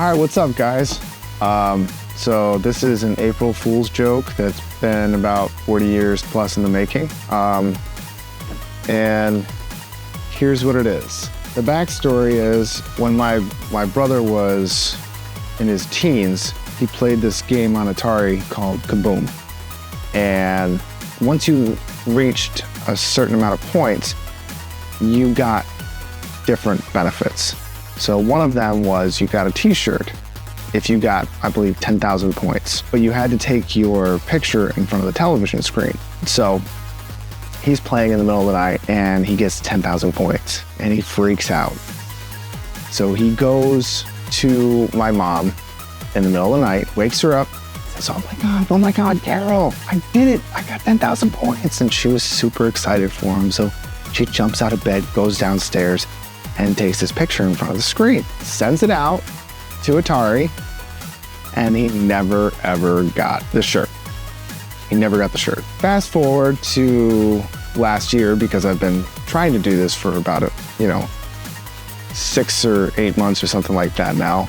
All right, what's up, guys? So this is an April Fool's joke that's been about 40 years plus in the making. And here's what it is. The backstory is when my brother was in his teens, he played this game on Atari called Kaboom. And once you reached a certain amount of points, you got different benefits. So one of them was you got a t-shirt if you got, I believe, 10,000 points, but you had to take your picture in front of the television screen. So he's playing in the middle of the night and he gets 10,000 points and he freaks out. So he goes to my mom in the middle of the night, wakes her up, says, oh my God, Carol, I did it. I got 10,000 points. And she was super excited for him. So she jumps out of bed, goes downstairs, and takes this picture in front of the screen, sends it out to Atari, and he never, ever got the shirt. He never got the shirt. Fast forward to last year, because I've been trying to do this for about, 6 or 8 months or something like that now,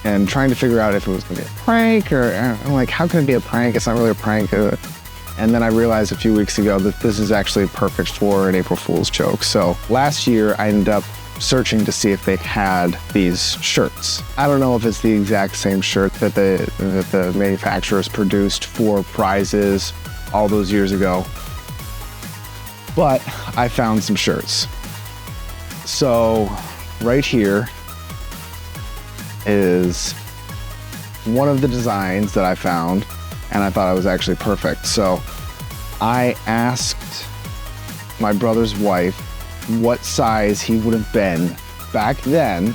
and trying to figure out if it was gonna be a prank, or I'm like, how can it be a prank? It's not really a prank. And then I realized a few weeks ago that this is actually perfect for an April Fool's joke. So last year I ended up searching to see if they had these shirts. I don't know if it's the exact same shirt that the manufacturers produced for prizes all those years ago, but I found some shirts. So right here is one of the designs that I found, and I thought it was actually perfect. So I asked my brother's wife what size he would have been back then,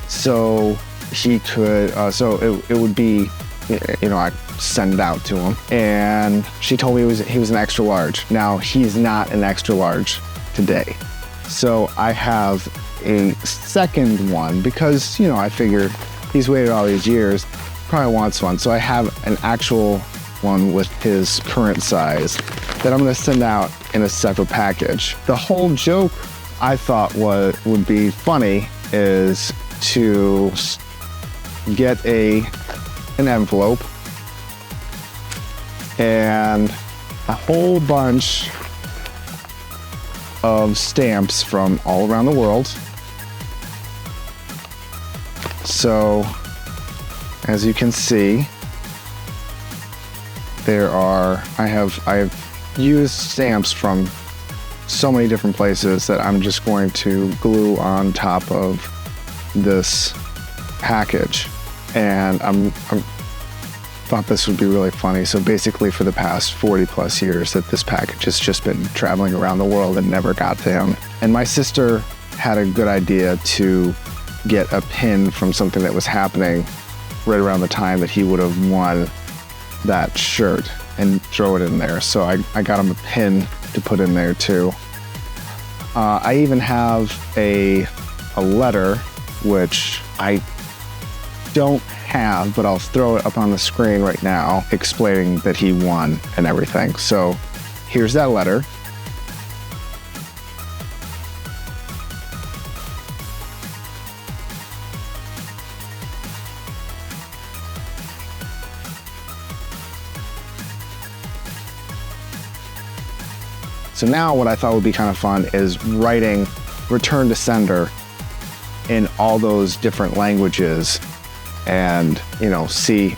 so he could, it would be, I'd send it out to him. And she told me he was an extra large. Now, he's not an extra large today. So I have a second one because, I figured he's waited all these years, probably wants one. So I have an actual one with his current size that I'm gonna send out in a separate package. The whole joke I thought would be funny is to get an envelope and a whole bunch of stamps from all around the world. So, as you can see, I have used stamps from so many different places that I'm just going to glue on top of this package. And I thought this would be really funny. So basically for the past 40 plus years that this package has just been traveling around the world and never got to him. And my sister had a good idea to get a pin from something that was happening right around the time that he would have won that shirt and throw it in there. So I got him a pin to put in there too. I even have a letter, which I don't have, but I'll throw it up on the screen right now, explaining that he won and everything. So here's that letter. So now what I thought would be kind of fun is writing return to sender in all those different languages and, see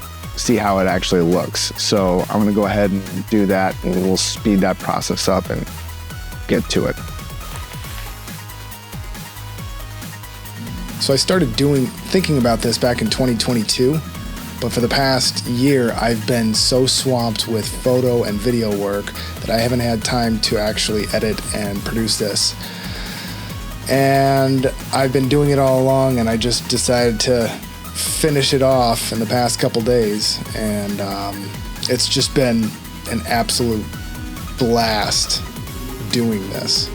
how it actually looks. So I'm gonna go ahead and do that, and we'll speed that process up and get to it. So I started thinking about this back in 2022, but for the past year, I've been so swamped with photo and video work that I haven't had time to actually edit and produce this. And I've been doing it all along, and I just decided to finish it off in the past couple days. And it's just been an absolute blast doing this.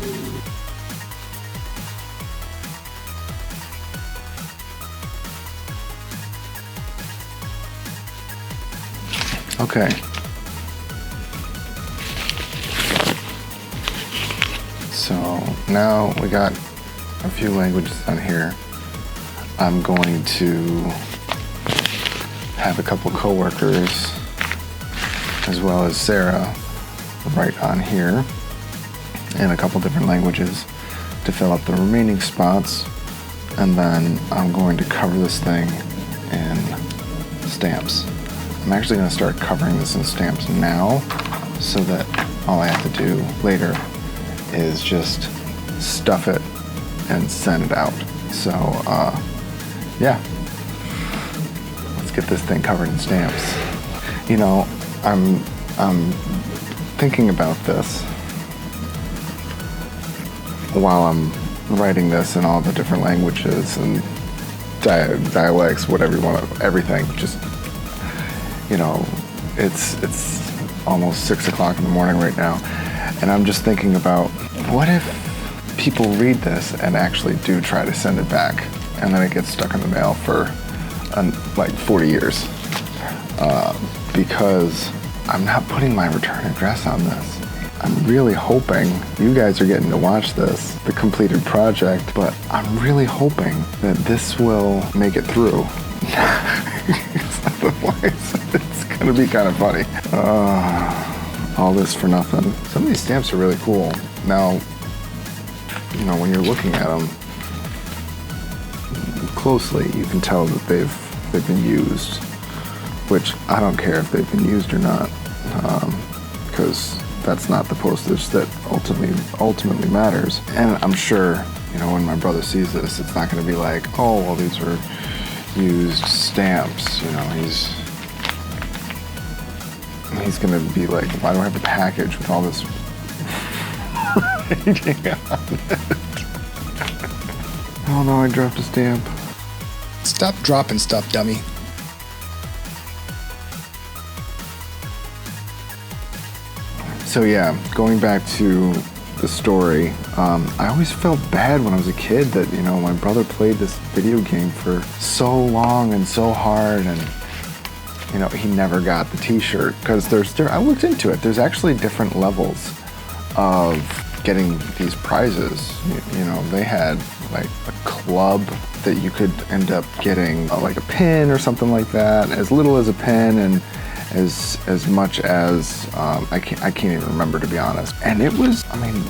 Okay. So now we got a few languages on here. I'm going to have a couple coworkers, as well as Sarah, write on here in a couple different languages to fill up the remaining spots, and then I'm going to cover this thing in stamps. I'm actually going to start covering this in stamps now, so that all I have to do later is just stuff it and send it out. So, yeah, let's get this thing covered in stamps. You know, I'm thinking about this while I'm writing this in all the different languages and dialects, whatever you want, everything. Just, you know, it's almost 6 o'clock in the morning right now, and I'm just thinking about, what if people read this and actually do try to send it back, and then it gets stuck in the mail for like 40 years, because I'm not putting my return address on this. I'm really hoping you guys are getting to watch this, the completed project, but I'm really hoping that this will make it through. Otherwise, it's gonna be kind of funny. All this for nothing. Some of these stamps are really cool. Now, you know, when you're looking at them closely, you can tell that they've been used, which I don't care if they've been used or not, because that's not the postage that ultimately matters. And I'm sure, you know, when my brother sees this, it's not going to be like, oh, well, these were used stamps. You know, he's going to be like, why do I have a package with all this writing on it? Oh no, I dropped a stamp. Stop dropping stuff, dummy. So yeah, going back to the story, I always felt bad when I was a kid that, you know, my brother played this video game for so long and so hard, and, you know, he never got the t-shirt, because I looked into it. There's actually different levels of getting these prizes. You know, they had like a club that you could end up getting, like a pin or something like that, as little as a pin, and as much as I can't even remember, to be honest. And it was, I mean,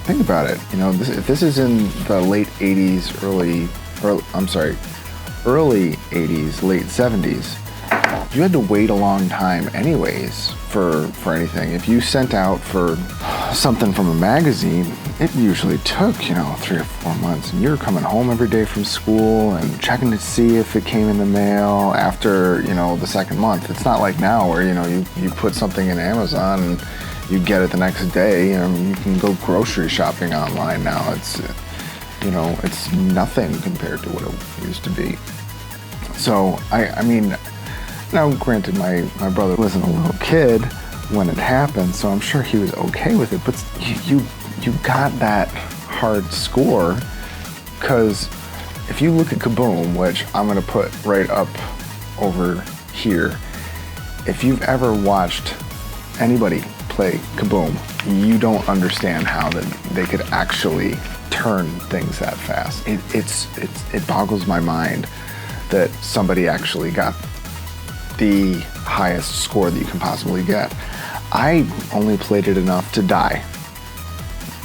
think about it. You know, if this is in the late 80s, early 80s, late 70s, you had to wait a long time anyways for anything. If you sent out for something from a magazine, it usually took, you know, 3 or 4 months, and you're coming home every day from school and checking to see if it came in the mail after, you know, the second month. It's not like now where, you know, you put something in Amazon and you get it the next day. You can go grocery shopping online now. It's, you know, it's nothing compared to what it used to be. So, I mean, now granted, my brother wasn't a little kid when it happened, so I'm sure he was okay with it, but you got that hard score, because if you look at Kaboom, which I'm going to put right up over here, if you've ever watched anybody play Kaboom, you don't understand how that they could actually turn things that fast. It boggles my mind that somebody actually got the highest score that you can possibly get. I only played it enough to die,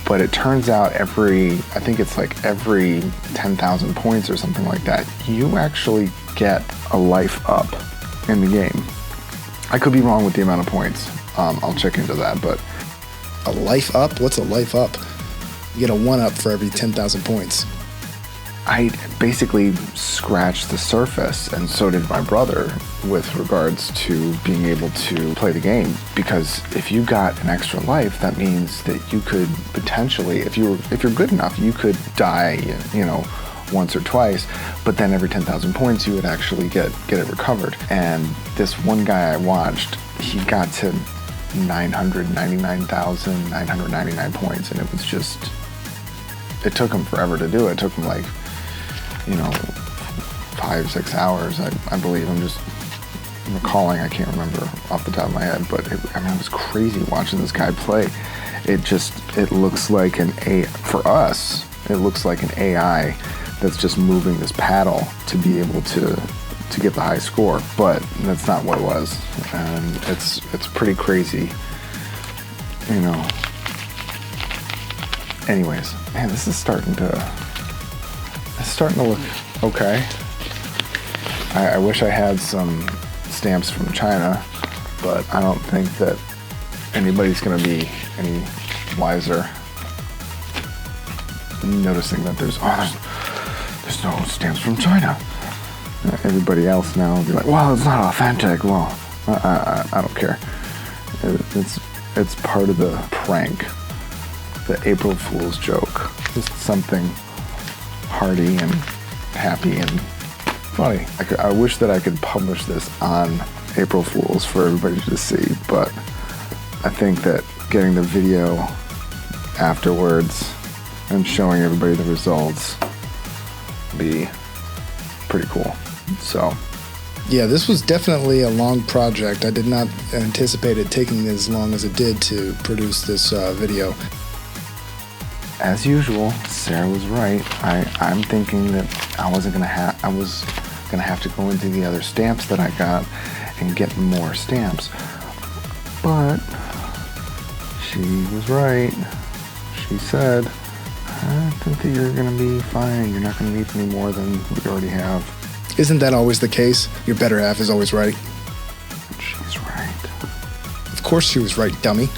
but it turns out I think it's like every 10,000 points or something like that, you actually get a life up in the game. I could be wrong with the amount of points. I'll check into that, but... A life up? What's a life up? You get a 1-up for every 10,000 points. I basically scratched the surface, and so did my brother, with regards to being able to play the game. Because if you got an extra life, that means that you could potentially, if you're good enough, you could die, you know, once or twice, but then every 10,000 points you would actually get it recovered. And this one guy I watched, he got to 999,999 points, and it was just, it took him forever to do it. It took him like, you know, 5-6 hours, I believe. I'm just recalling, I can't remember off the top of my head, but it was crazy watching this guy play. It looks like for us, it looks like an AI that's just moving this paddle to be able to get the high score, but that's not what it was. And it's pretty crazy, you know. Anyways, man, this is starting to look okay. I wish I had some stamps from China, but I don't think that anybody's gonna be any wiser noticing that there's no stamps from China. Everybody else now will be like, well, it's not authentic. Well, I don't care. It's part of the prank, the April Fool's joke. Just something hearty and happy and funny. I wish that I could publish this on April Fool's for everybody to see, but I think that getting the video afterwards and showing everybody the results would be pretty cool. So yeah, this was definitely a long project. I did not anticipate it taking as long as it did to produce this video. As usual, Sarah was right. I'm thinking that I was gonna have to go into the other stamps that I got and get more stamps. But she was right. She said, I think that you're gonna be fine. You're not gonna need any more than we already have. Isn't that always the case? Your better half is always right. She's right. Of course she was right, dummy.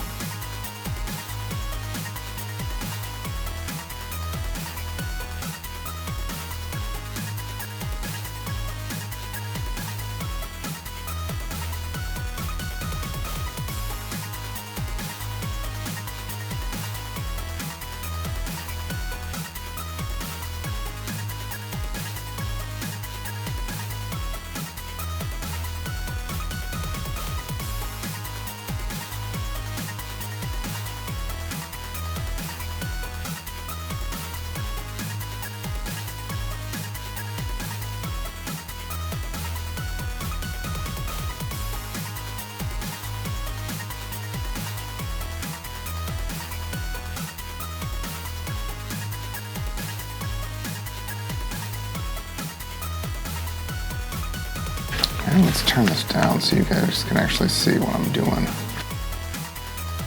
Let's turn this down so you guys can actually see what I'm doing.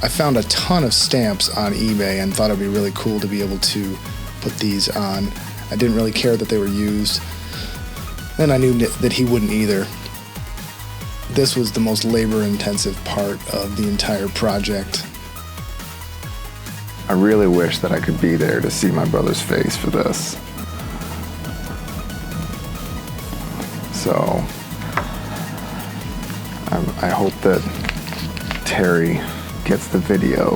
I found a ton of stamps on eBay and thought it'd be really cool to be able to put these on. I didn't really care that they were used, and I knew that he wouldn't either. This was the most labor-intensive part of the entire project. I really wish that I could be there to see my brother's face for this. So I hope that Terry gets the video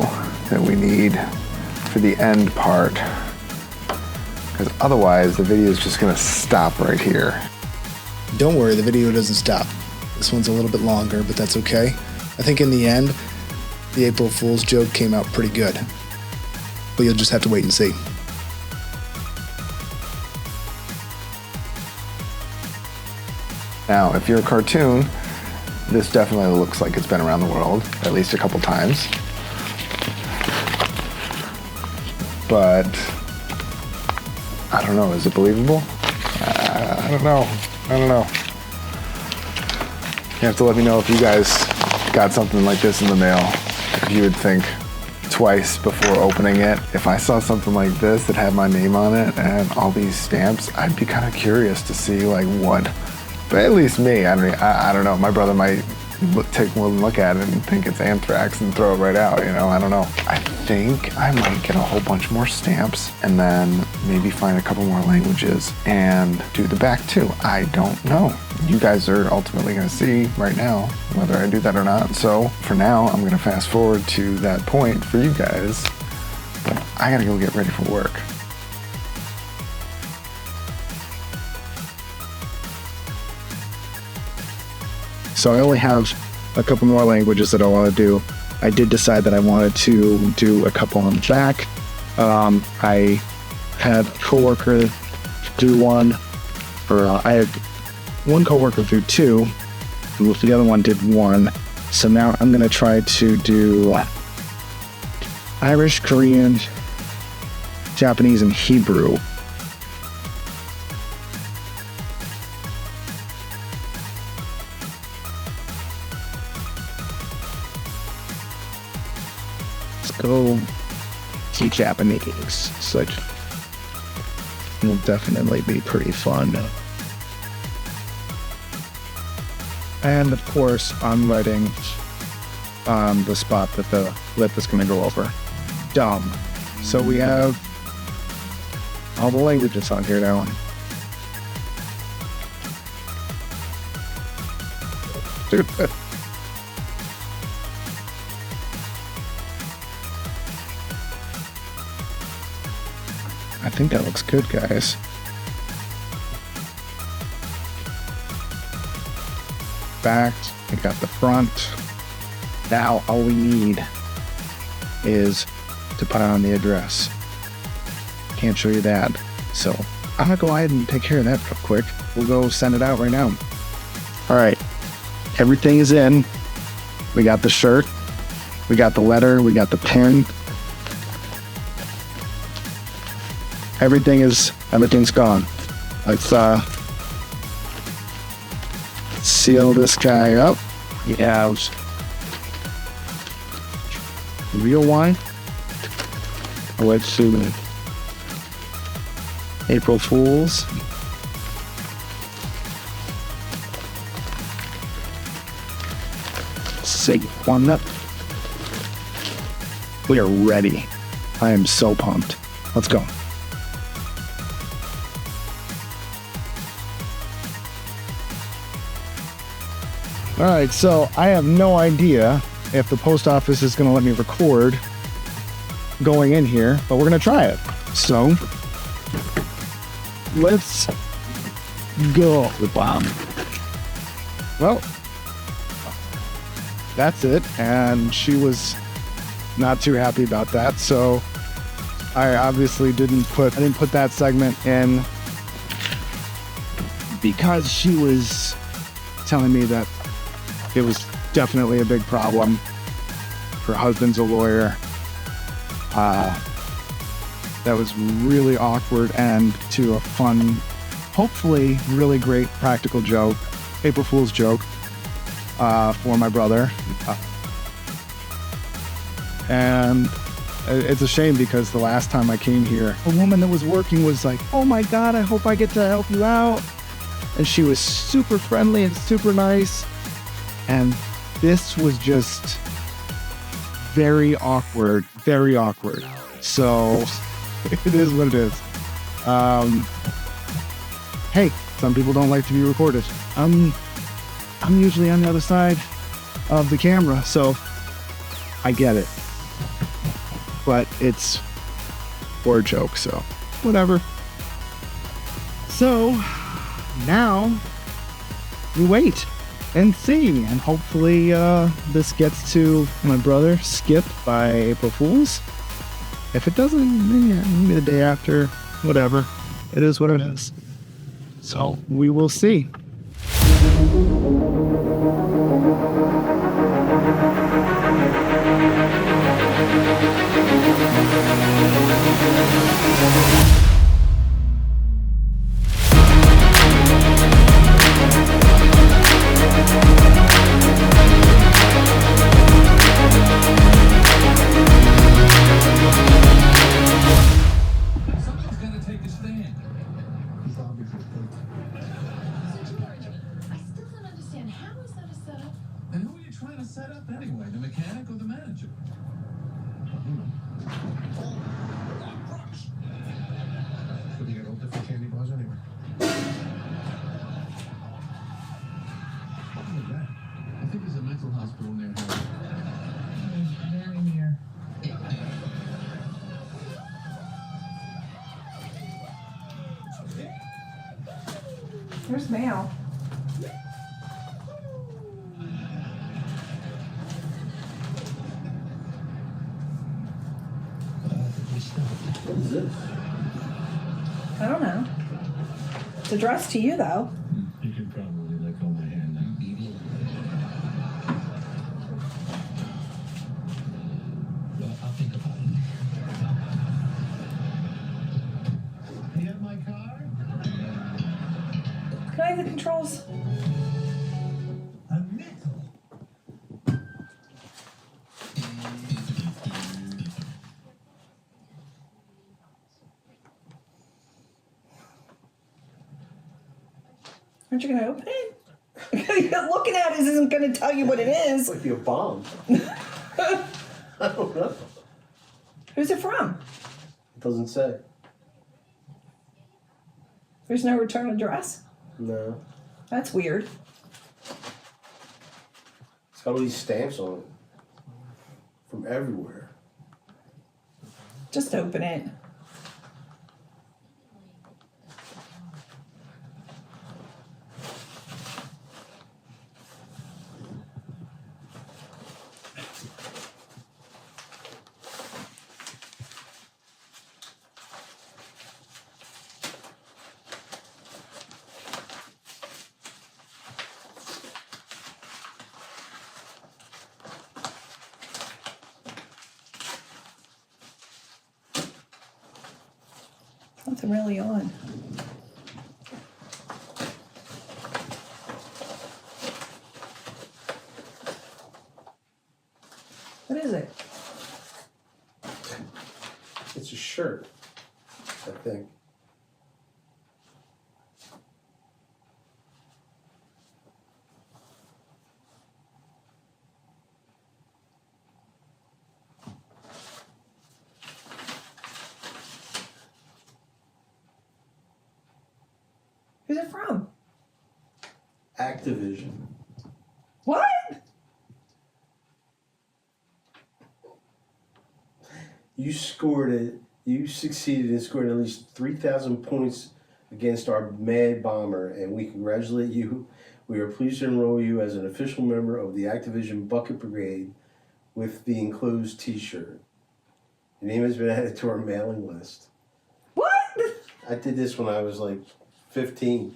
that we need for the end part, because otherwise the video is just gonna stop right here. Don't worry, the video doesn't stop. This one's a little bit longer, but that's okay. I think in the end, the April Fool's joke came out pretty good. But you'll just have to wait and see. Now, if you're a cartoon, this definitely looks like it's been around the world at least a couple times. But I don't know, is it believable? I don't know. You have to let me know if you guys got something like this in the mail. If you would think twice before opening it. If I saw something like this that had my name on it and all these stamps, I'd be kind of curious to see like what. But at least me, I mean, I don't know. My brother might take one look at it and think it's anthrax and throw it right out, you know, I don't know. I think I might get a whole bunch more stamps and then maybe find a couple more languages and do the back too. I don't know. You guys are ultimately gonna see right now whether I do that or not. So for now, I'm gonna fast forward to that point for you guys, but I gotta go get ready for work. So I only have a couple more languages that I want to do. I did decide that I wanted to do a couple on the back. I had a coworker do one, or I had one coworker do two, and the other one did one. So now I'm going to try to do Irish, Korean, Japanese, and Hebrew. go teach Japanese, such will definitely be pretty fun. And of course, I'm writing the spot that the lip is going to go over. Dumb. So we have all the languages on here now. Dude. I think that looks good, guys. Back, we got the front. Now all we need is to put on the address. Can't show you that. So I'm gonna go ahead and take care of that real quick. We'll go send it out right now. All right, everything is in. We got the shirt, we got the letter, we got the pen. Everything's gone. Let's seal this guy up. Yeah, real wine. Let's see. April Fools. Say one up. We are ready. I am so pumped. Let's go. All right, so I have no idea if the post office is going to let me record going in here, but we're going to try it. So let's go. Wow. Well, that's it. And she was not too happy about that. So I obviously didn't put that segment in because she was telling me that it was definitely a big problem. Her husband's a lawyer. That was really awkward and to a fun, hopefully really great practical joke, April Fool's joke for my brother. And it's a shame because the last time I came here, a woman that was working was like, "Oh my God, I hope I get to help you out." And she was super friendly and super nice. And this was just very awkward, very awkward. So it is what it is. Hey, some people don't like to be recorded. I'm usually on the other side of the camera, so I get it. But it's for a joke, so whatever. So now we wait and see, and hopefully this gets to my brother Skip by April Fools. If it doesn't, yeah, maybe the day after, whatever. It is what it is. So we will see. There's mail. What is this? I don't know. It's addressed to you, though. You can probably let go of my hand now. Well, I'll think about it. You have my card? Can I have the controls? A nickel. Aren't you going to open it? Looking at it isn't going to tell you what it is. Might be a bomb. I don't know. Who's it from? It doesn't say. There's no return address? No. That's weird. It's got all these stamps on it. From everywhere. Just open it. Nothing really on. What is it? It's a shirt, I think. Who's it from? Activision. What? You scored it. You succeeded in scoring at least 3,000 points against our Mad Bomber, and we congratulate you. We are pleased to enroll you as an official member of the Activision Bucket Brigade with the enclosed T-shirt. Your name has been added to our mailing list. What? I did this when I was like 15.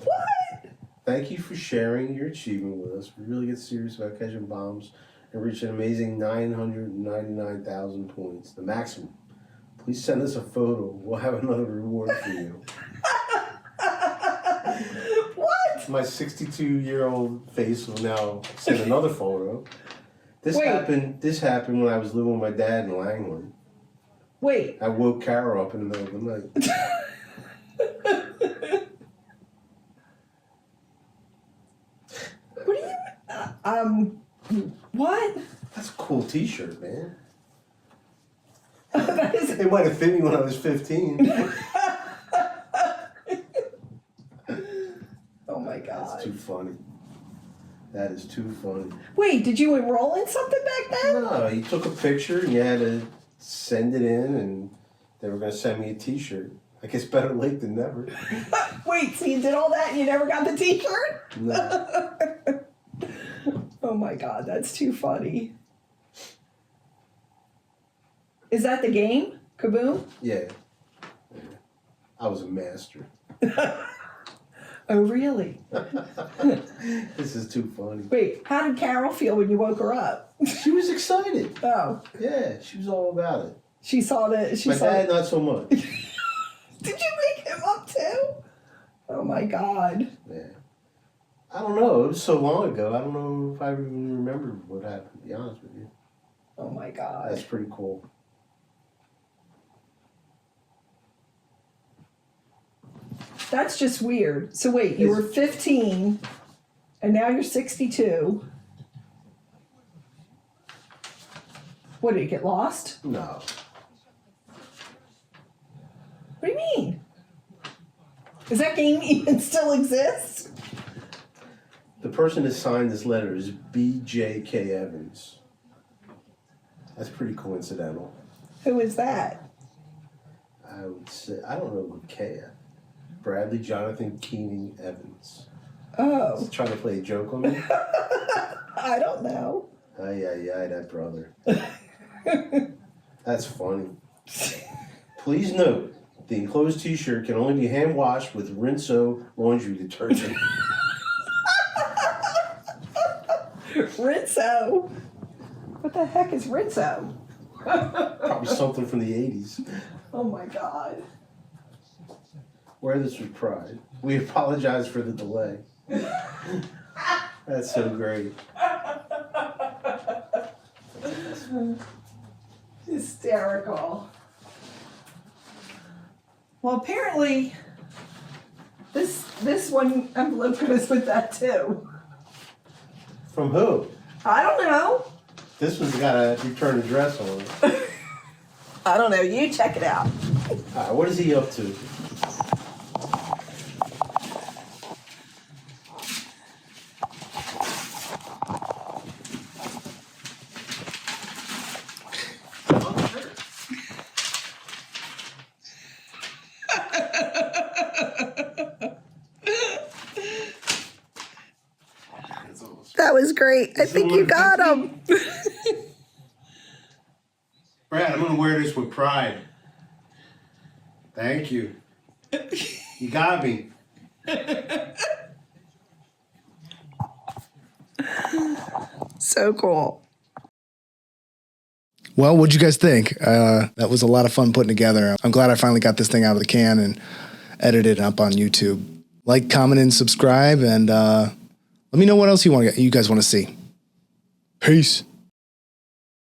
What? Thank you for sharing your achievement with us. We really get serious about catching bombs and reach an amazing 999,000 points, the maximum. Please send us a photo. We'll have another reward for you. What? My 62-year-old face will now send another photo. This Wait. happened when I was living with my dad in Langland. Wait. I woke Carol up in the middle of the night. What do you... what? That's a cool T-shirt, man. That is... It might have fit me when I was 15. Oh my God. That's too funny. That is too funny. Wait, did you enroll in something back then? No, you took a picture and you had to send it in, and they were going to send me a T-shirt. I guess better late than never. Wait, so you did all that and you never got the T-shirt? No. Oh my God, that's too funny. Is that the game? Kaboom? Yeah. I was a master. Oh, really? This is too funny. Wait, how did Carol feel when you woke her up? She was excited. Oh, Yeah, she was all about it. she saw the... She My saw dad, not so much. Did you wake him up too? Oh my God. Yeah. I don't know. It was so long ago. I don't know if I even remember what happened, to be honest with you. Oh my God. That's pretty cool. That's just weird. So wait, you were 15 and now you're 62. What, did it get lost? No. What do you mean? Does that game even still exist? The person that signed this letter is B.J.K. Evans. That's pretty coincidental. Who is that? I would say, I don't know what K. Bradley Jonathan Keening Evans. Oh, He's trying to play a joke on me? I don't know. Ay, that brother. That's funny. Please note, the enclosed T-shirt can only be hand washed with Rinso laundry detergent. Rinso. What the heck is Rinso? Probably something from the 80s. Oh my God. Wear this with pride. We apologize for the delay. That's so great. Hysterical. Well, apparently, this one envelope goes with that too. From who? I don't know. This one's got a return address on it. I don't know. You check it out. All right, what is he up to? That was great. I think you got him. Brad, I'm gonna wear this with pride. Thank you. You got me. So cool. Well, what'd you guys think? That was a lot of fun putting together. I'm glad I finally got this thing out of the can and edited it up on YouTube. Like, comment, and subscribe, and let me know what else you guys want to see. Peace.